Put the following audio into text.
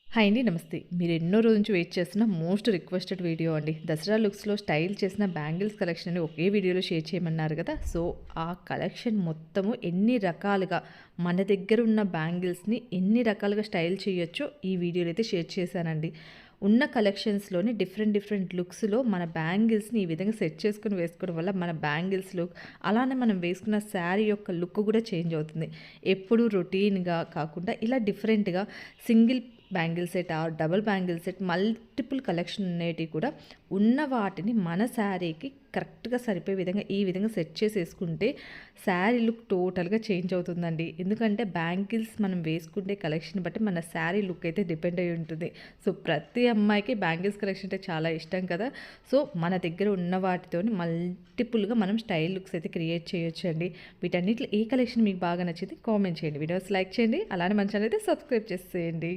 Hi అండి. నమస్తే. మీరు ఎన్నో రోజుల నుంచి వెయిట్ చేస్తున్న మోస్ట్ రిక్వెస్టెడ్ వీడియో అండి. దసరా లుక్స్‌లో స్టైల్ చేసిన బ్యాంగిల్స్ కలెక్షన్‌ని ఒకే వీడియోలో షేర్ చేయమన్నారు కదా! సో, ఆ కలెక్షన్ మొత్తము ఎన్ని రకాలుగా మన దగ్గర ఉన్న బ్యాంగిల్స్‌ని ఎన్ని రకాలుగా స్టైల్ చేయొచ్చో ఈ వీడియోలో అయితే షేర్ చేశానండి. ఉన్న కలెక్షన్స్‌లోని డిఫరెంట్ లుక్స్‌లో మన బ్యాంగిల్స్‌ని ఈ విధంగా సెట్ చేసుకొని వేసుకోవడం వల్ల మన బ్యాంగిల్స్ లుక్, అలానే మనం వేసుకున్న శారీ యొక్క లుక్ కూడా చేంజ్ అవుతుంది. ఎప్పుడు రొటీన్‌గా కాకుండా ఇలా డిఫరెంట్‌గా single bangle set or double bangle set multiple collection అనేటివి కూడా ఉన్న వాటిని మన శారీకి కరెక్ట్గా సరిపోయే విధంగా ఈ విధంగా సెట్ చేసేసుకుంటే శారీ లుక్ టోటల్గా చేంజ్ అవుతుందండి. ఎందుకంటే బ్యాంగిల్స్ మనం వేసుకుంటే కలెక్షన్ బట్టి మన శారీ లుక్ అయితే డిపెండ్ అయి ఉంటుంది. సో ప్రతి అమ్మాయికి బ్యాంగిల్స్ కలెక్షన్ అంటే చాలా ఇష్టం కదా! సో మన దగ్గర ఉన్న వాటితోని మల్టిపుల్గా మనం స్టైల్ లుక్స్ అయితే క్రియేట్ చేయొచ్చండి. వీటన్నిటిలో ఏ కలెక్షన్ మీకు బాగా నచ్చింది కామెంట్ చేయండి. వీడియోస్ లైక్ చేయండి. అలానే మన ఛానల్ అయితే సబ్స్క్రైబ్ చేసేయండి.